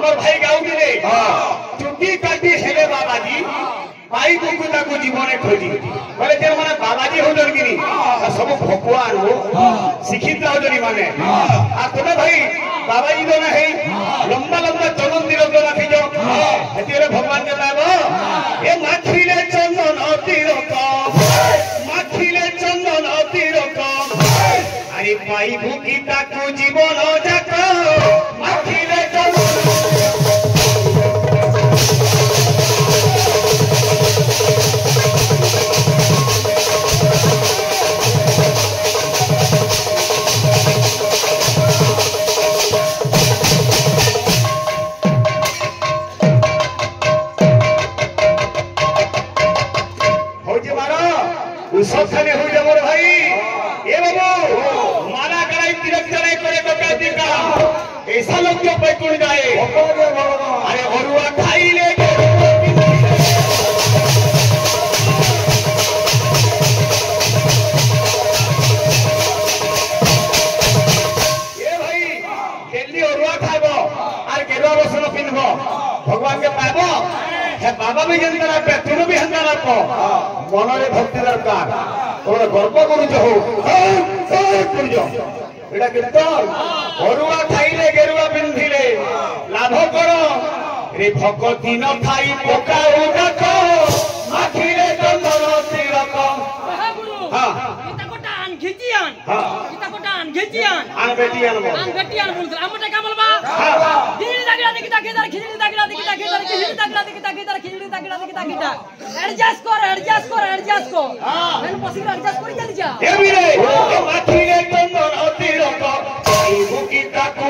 हमर भाई गाउले चुटी काटी हेले बाबाजी पाई कुकुता को जीवन खोजी बोले जे माने बाबाजी हो जन किनी सब भगवान हो शिक्षित हो जनी माने आ तोने भाई बाबाजी तो ना है लंबा लंबा चलन दिल तो रखी जो हेतिरे भगवान के पाबो ए माखिले चंदन तिरक माखिले चंदन तिरक अरे पाई भूकिता को जीवन जाक माखिले चंदन सबने हो जा मोर भाई ए बाबू माला कराई तिरक चढ़ाई करे तो कहती का ऐसा लोग जो बैकुंठ जाए अरे अरुआ खाई ले ए भाई दिल्ली अरुआ खाबो और गेरुआ बसन पिनबो भगवान के पाबो हे बाबा भी जनता राखबे तुम भी हंदा राखो मनरे भक्ति दरकार तोरे गर्व करूछ हो करजो एटा कीर्तन अरुआ खाइले गेरुआ पिंधिले लाभ करो रे भगति न खाई पोका उडक माखिले चंदन तिरक हां इता कोटा आन घिचियान हां इता कोटा आन घिचियान आन बेटियान बोल আমটা কা বলবা দিল দাগলা দেখি দাগিদার খিজলি দাগলা দেখি দাগিদার খিজলি দাগলা দেখি দাগিদার খিজলি দাগলা দেখি দাগিটা এডজাস্ট কর মেন পসিবল এডজাস্ট করি চলি যা দেবি রে মাথিরে চন্দন অতিরক এই বুকিটা কো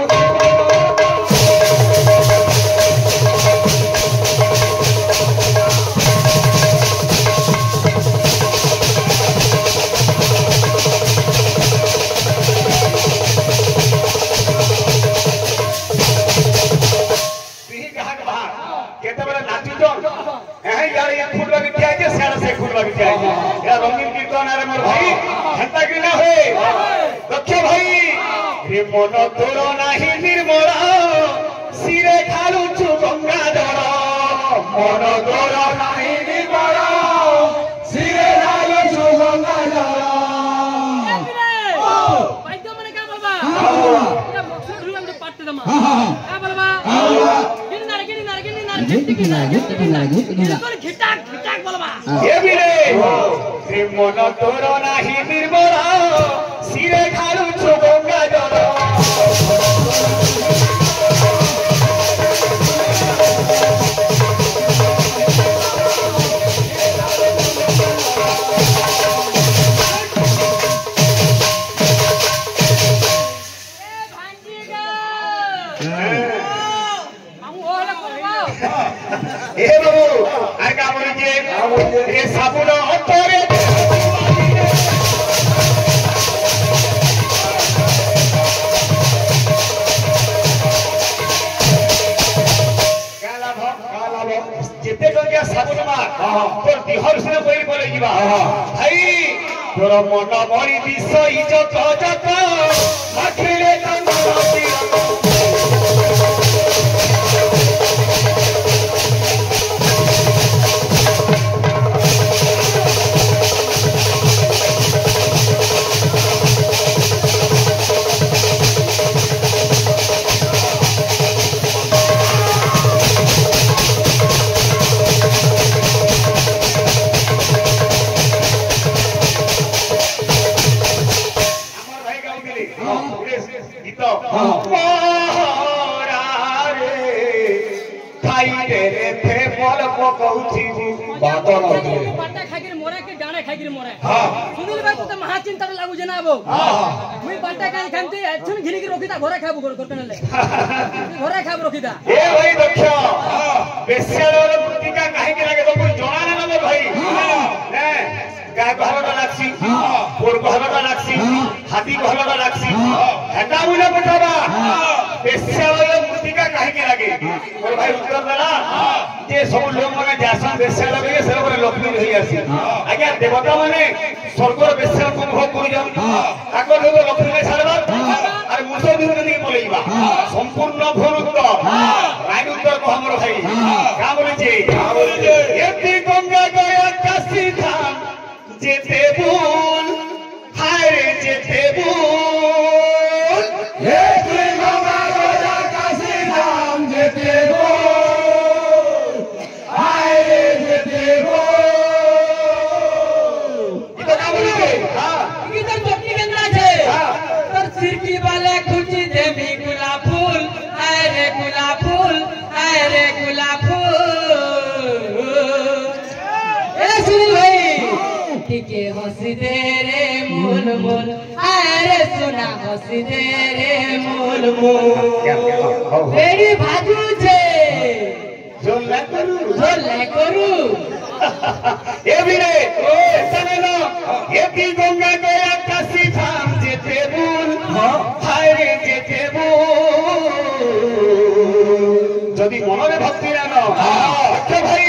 रंगीन कीर्तन अरे मोर भाई हंता कि ना होए दक्ष भाई रे मन तोर नाही निर्मल सिरे खालु छु गंगा जल मन तोर नाही निर्मल सिरे खालु छु गंगा जल वैद्य माने का बोलबा ये मकसद हुआ हम पाट दमा का बोलबा गिरनार खिटाक बोलबा ये भी रे रे मन तोर नाही निर्मल सिरे खालु छु गंगा जल ए बाबू आर का बोली जे रे साबुन अतरे काला जेते गंगा साबुन मा तोर दिहर से कोई बोले जीवा भाई तोर मन बड़ी विषय जत जत माखिले चंदन तिरक बाटा खागिर मोरे के डाणे खागिर मोरे सुनील भाई तो महाचिंता लागू जनाबो मुई बाटा काई खामते अछन घिनी के रोकिता घरे खाबो करतनले घरे खाब रोकिता ए भाई दक्ष बेस्यार प्रतिका काहे के लागे तो कोई जणा ना भाई ने गाय कहलटा लागसी पोर कहलटा लागसी हाथी कहलटा लागसी हेटा मुले पठाबा बेस्यार प्रतिका काहे के लागे मोर भाई उत्तर देला जे सब लोग माने जासन बेस्यार लागे से लोग लक्ष्मी रही आसी आज्ञा देवता माने स्वर्गर बेस्यार को भोग करि जाम ताकर लोग लक्ष्मी छाड़बा अरे मुसो दिन नहीं बोलैबा संपूर्ण भोरुत राग हमरो भाई का बोले जी एती गंगा गया काशी धाम जेते बोल हाय रे जेते बोल एती गंगा गया काशी धाम जेते बोल हाय रे जेते बोल ये तो का बोले हां इधर टोपी गंगा छे तर सिरकी वाले खुची देवी गुलाब फूल आए रे गुलाब फूल आए रे गुलाब फूल ए सुन भाई के हंसी दे रे मोल मोल आए रे सुना हंसी दे रे मोल मोल मेरी बाजू छे जोले करू ए वीरे ओ सने ना ये की गंगा गया काशी धाम जेते बोल हाय रे जेते बोल যদি মনরে ভক্তি রান আচ্ছা ভাই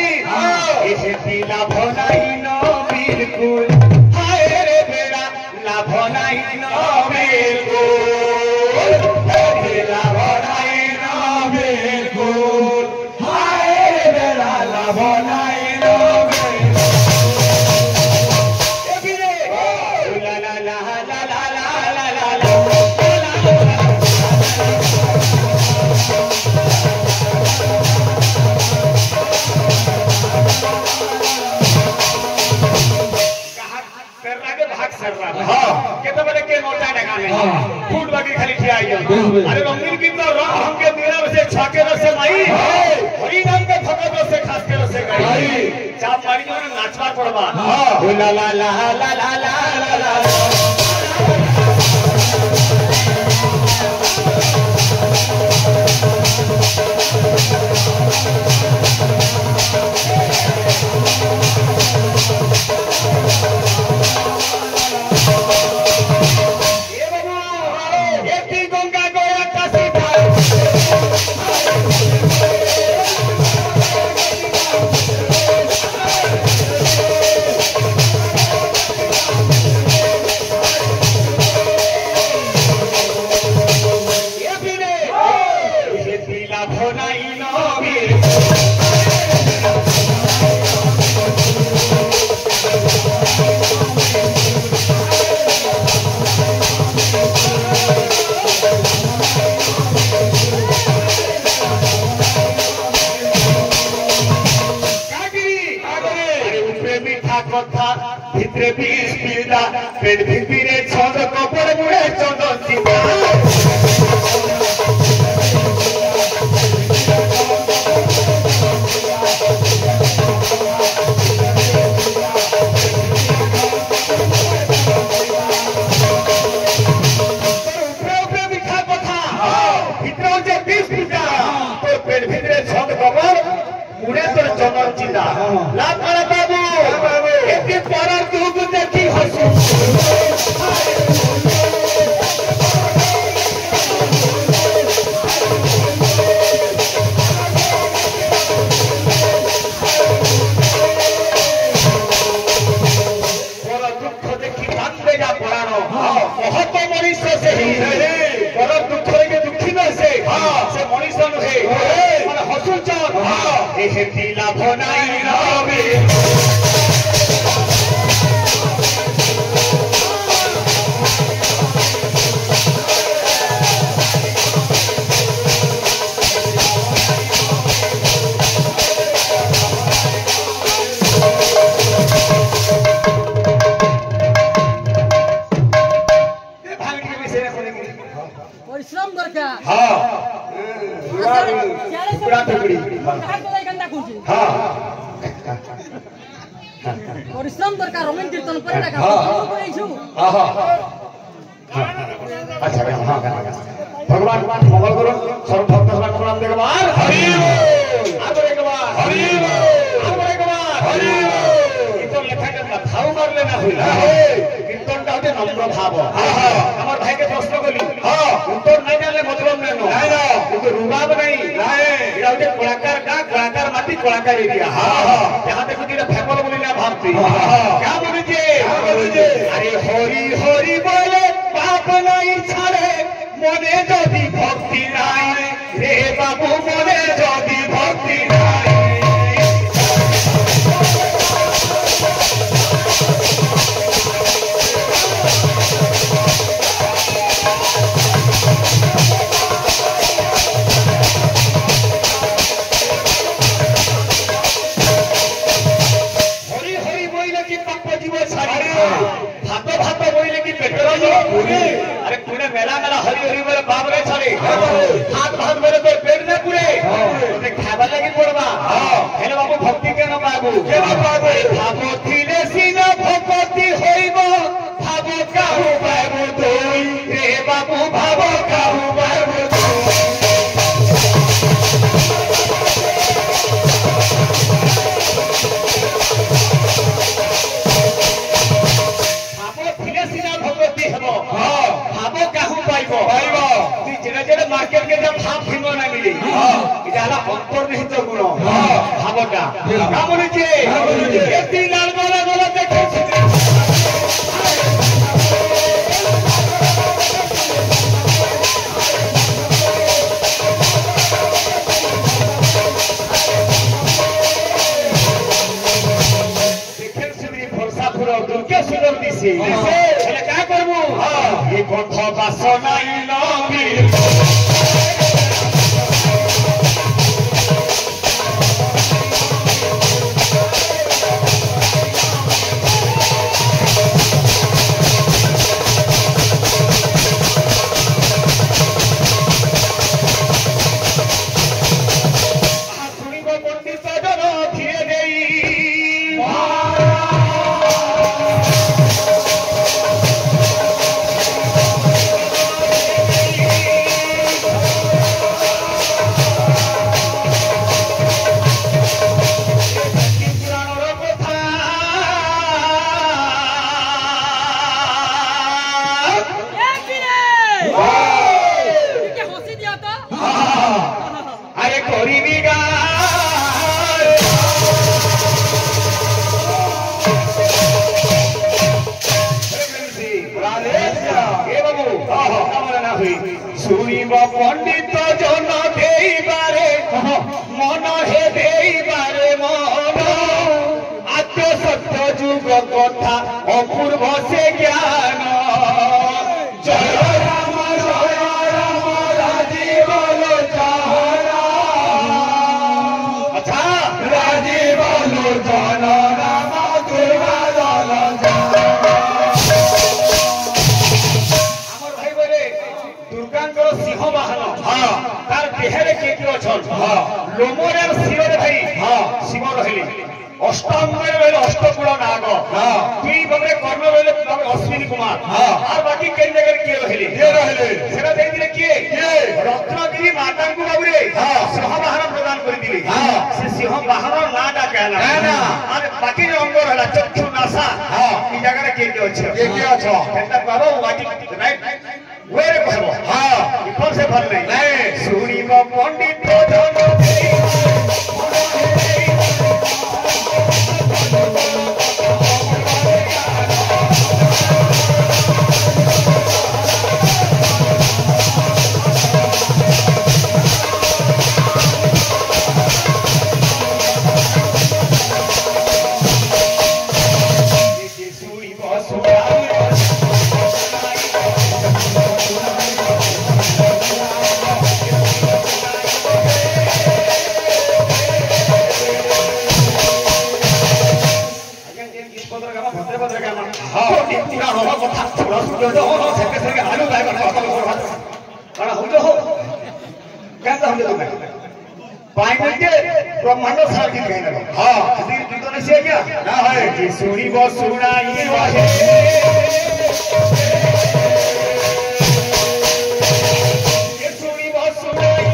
এসে কি লাভ নাই নবীর কুল হায় রে বেড়া লাভ নাই নবীর কুল লাভ নাই নবীর কুল হায় রে বেড়া লাভ নাই নবীর এ বিরে লা লা লা লা লা লা লা লা केते बड़े के नोटा लगाने फूट बाकी खाली ठिया आई अरे रंगीन की तो रंग हम के मेरा से छाके से माई हरी नाम के भगत से खास के से गाई चाप मारी जो नाचवा पड़वा ला ला ला ला ला ला ला ভিতরে বিষ পিলা পেট ভিতরে ছন্দ কপড় মুড়ে চন্দন চিন্তা চিন্তা লাভ করে বাবু একটি পড়ার দুধ দেখি হসু বড় দুঃখ দেখি কান্দে যা পড়ানো মহৎ মনুষ্য সেই বড় দুঃখ দেখে দুঃখী নয় সে মনুষ্য নহে মানে হসুচন এহেতি লাভ নাই রবে परिश्रम दरकार हाँ टुकड़ा टुकड़ी हाँ परिश्रम दरकार रमेन कीर्तन पर लगा कोई छु अच्छा हाँ भगवान मंगल करो सर्व भक्त समान प्रणाम देके बार हरि बोल एक बार हरि बोल एक बार हरि कीर्तन लेखा के थाउ कर लेना होइला कीर्तन टा होते नम्र भाव हमर भाई के प्रश्न कली हां उत्तर नहीं जाने मतलब नहीं ना क्योंकि रुबाब नहीं एटा होते कलाकार माटी कलाकार एरिया जहां तक कि फेमल बोली ना भाबती क्या बोली जे अरे हरि हरि बोले पाप नहीं छाड़े मने जदि भक्ति নাই रे बाबू मने जदि भक्ति ভাব থিলে সিনা ভকতি হইব ভাব কাহু পাইব তুই রে বাবু ভাব কাহু পাইব मार्केट के जब भाव फिल्म ना मिली इजाला अंतर्निहित गुण भावटा का बोलिए एती लाल वाला वाला देखो देखे सुनी भरसा पुरो दुर्गे सुंदर दिसी हेले का करबो ये कंठ बासना इलामी पंडित जन देबारे मन हे देबारे मन आत्म सत्य जुग कथा अपूर्व से ज्ञान जय राम राजीवन अच्छा राजीवन जन राम सिंह बाहन तार देहरे के लोमरे शिवर भाई शिव रही अष्टम अष्टकूल नाग दुई बबरे कर्ण रहे अश्विनी कुमार और बाकी कई जगह किए रहे किए रत्नगिरी माता को बाबूरे सिंह बाहन प्रदान कर सिंह बाहन नाटा कहला और बाकी जो अंग रहा चक्षु नासा जगह किए अच्छे बाबा बाकी राइट वेरे कहबो हां इफर से भर नहीं सुनिब पंडित जन ब्रह्मांड सार की कहने हाँ कीर्तन से क्या ना है कि सुनी वो सुनाई वाहे ये सुनी वो सुनाई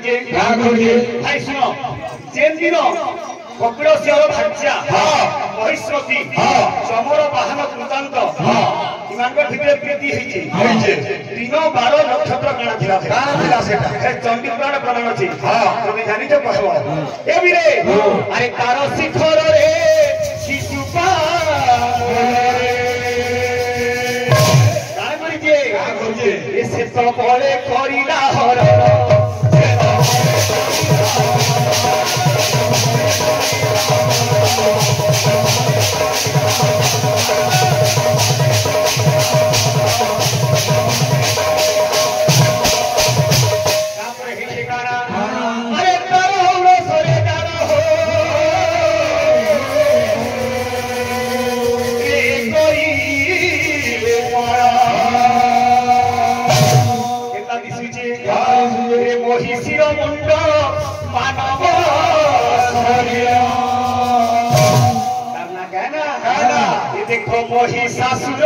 भाई सुनो जेन दिन कपिलसिंह भाज्या महिष्मती चमर बाहन वृत्तांत इमानकर भितर प्रीति दिन 12 नक्षत्र काना चंडी पुराण प्रमाण अच्छी जब जानी कह अरे तार शिखर रे शिशुपा बड़े करिला हरण देखो महिषासुर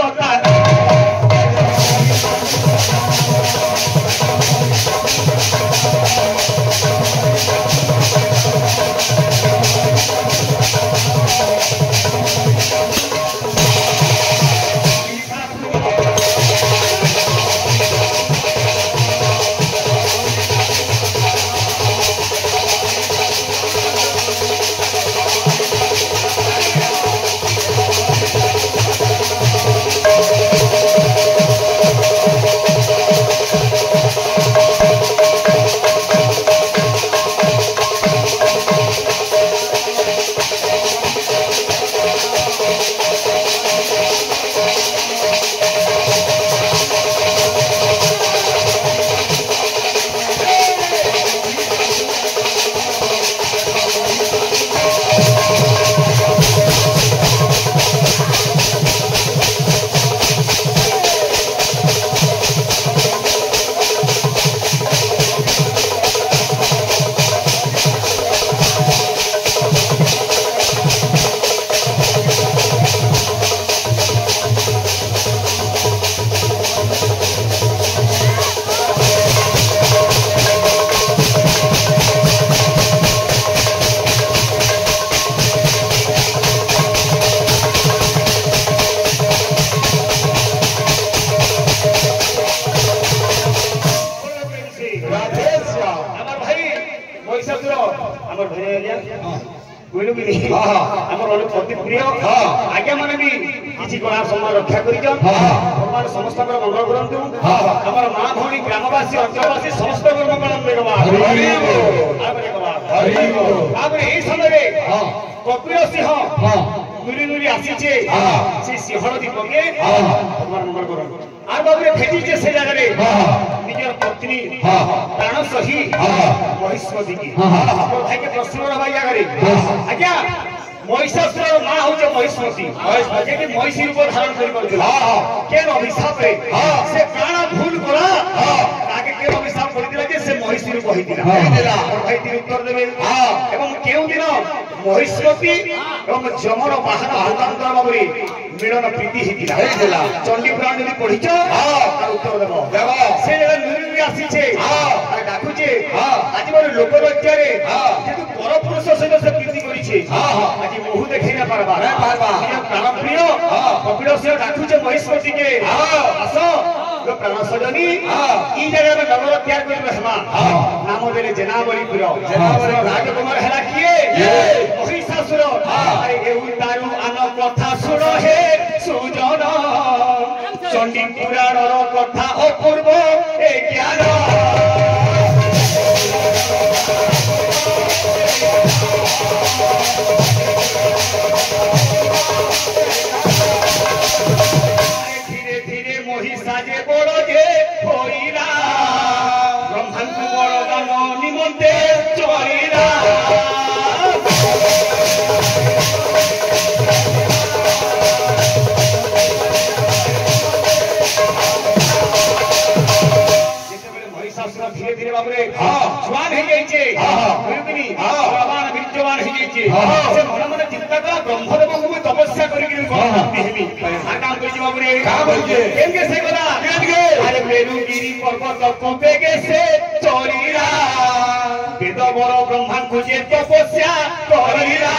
आज्ञा मान भी किसी कला सम्मान रक्षा कर समस्त मंगल करतु माँ भौणी ग्रामवासी अंचलवासी समस्त कर्म पालन समय कपिल सिंह नुरी नुरी आसीचे से सिंहल दीपके मंगल कर आर बाबू भेटीचे से जगह निजर पत्नी प्राण सही महिष्मती की भाई के प्रश्न भाई आगे आज्ञा महिषासुर माँ हूँ महिष्मती जे महिषी रूप धारण कर अभिशाप से काना भूल कला आगे के अभिशाप कर से महिषी रूप भाई उत्तर देवे एवं केउ दिन महिष्मती एवं जमर बाहन हस्तांतर भाव मिलन प्रीति होता चंडी पुराण जब पढ़ीच उत्तर देव से जगह आसीचे डाकुचे आज मोर लोक राज्य जेतु परपुरुष सहित से प्रीति करिछे आज मुहु देखै ना पारबा प्राण प्रिय कपिल सिंह डाकुचे महिष्मती के आस जो प्राण सजनी ई जगह में नगर त्याग कर हेमा नाम देले जेनावलीपुर राजकुमार हला किए महिषासुर अरे एउ तारु आन कथा सुन हे सुजन चंडी पुराणर कथा अपूर्व ए ज्ञान धीरे धीरे महिषा जे बड़ जे होइला ब्रह्मांड बड़ दान निमंते चलिला धीरे धीरे बाबू स्वान हो से मन मन चिंता कला ब्रह्मदेव को तपस्या करके मेरुगिरी पर्वत कपेगे से चलिला वेद बड़ ब्रह्मा को जे तपस्या करिला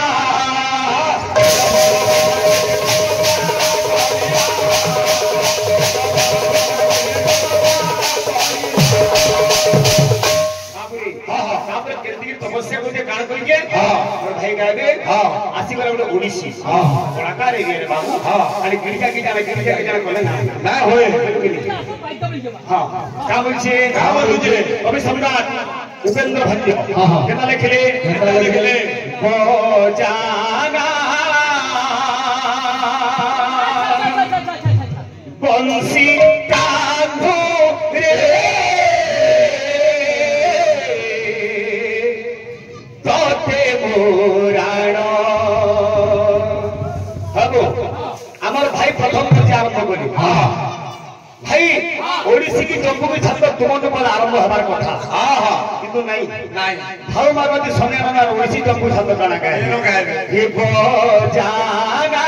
तपस्या को कान करके भाई गावे आसी गला गोटे ओडिसी कलाकार बाबू खाली गिरिजा की जाने कले ना होए हाँ क्या बोलছে कवि सम्राट उपेंद्र भट्ट केना लिखले बजाना बंसी कांधो रे तोते मुराण हबो আমার ভাই প্রথম থেকে আরম্ভ করি ভাই ওড়িশি কি জম্মু কি ছাত্র তোমার বলে আরম্ভ হবার কথা কিন্তু নাই নাই ভাও মারবাতি সনে আমার ওড়িশি জম্মু ছাত্র কানা গায় হে বজানা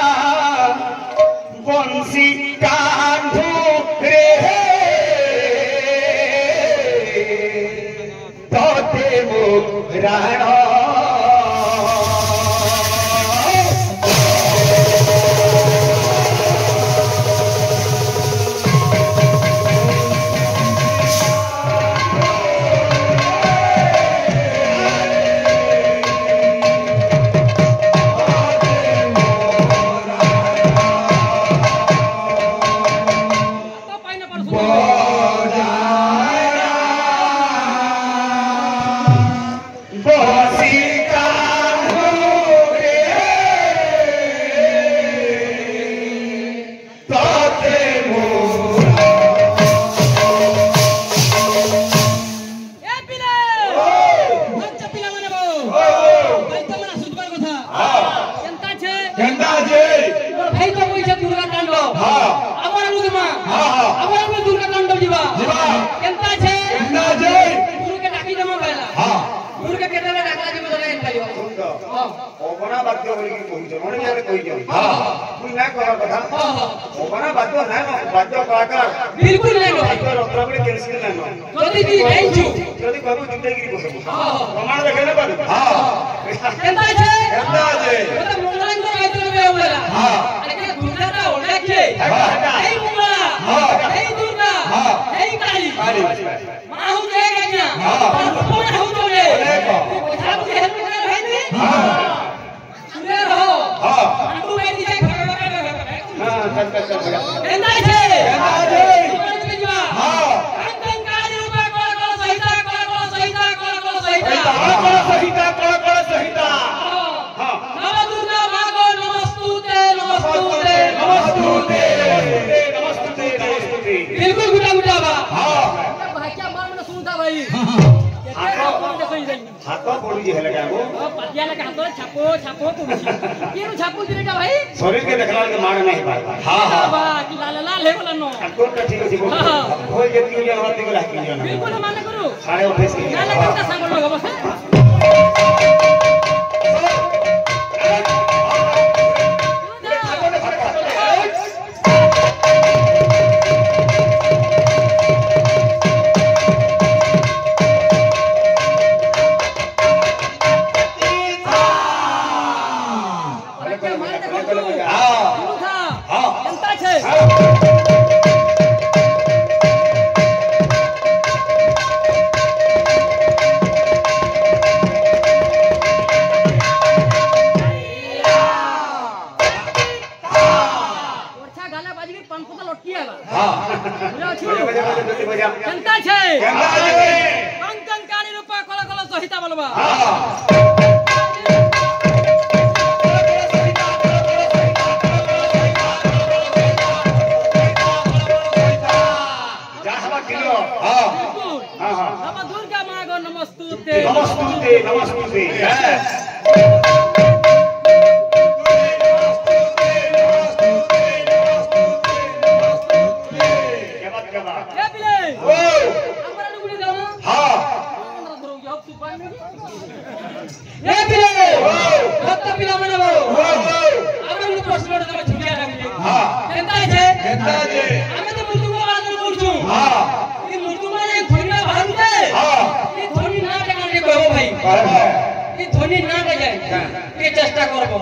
বংশী কান্ধু রে তোতে মুরাণ बिल्कुल नहीं प्रमाण देखे ना बिल्कुल गुटा गुटा हाथ पड़ी है लगा वो पतिया लगा हाथ छापो छापो तुम ये नु छापो दिनेटा भाई शरीर के देखला के मार नहीं पाता हां हां बा कि लाल लाल है बोला नो को ठीक है बोल होय जेती जन होती बोला कि जन बिल्कुल माने करू 28:30 के लाल का सांग लोग बस जनता छे कंकणकारी रूप कल कल सहिता बोलबा जाहबा किलो हां हां हां नम दुर्गा मां गो नमस्तुते नमस्तुते नमस्तुते ध्वनि ना जाए चेष्टा करबो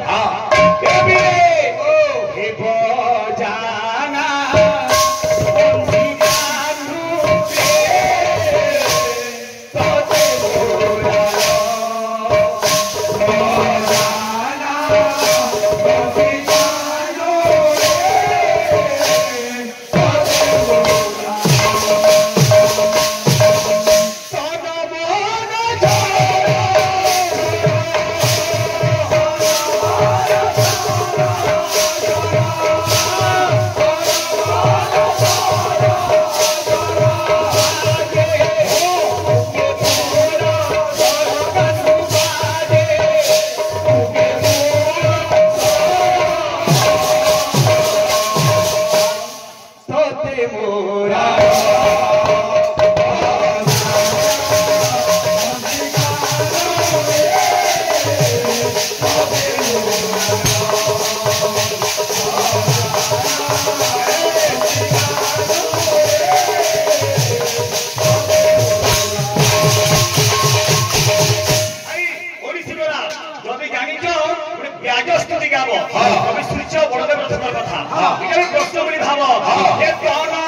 যদি জানিছ গোটে ব্যাজ স্তুতি গাব কবি সূর্য বড়দেব রথর কথা এটা প্রশ্ন বলি ভাব যে তন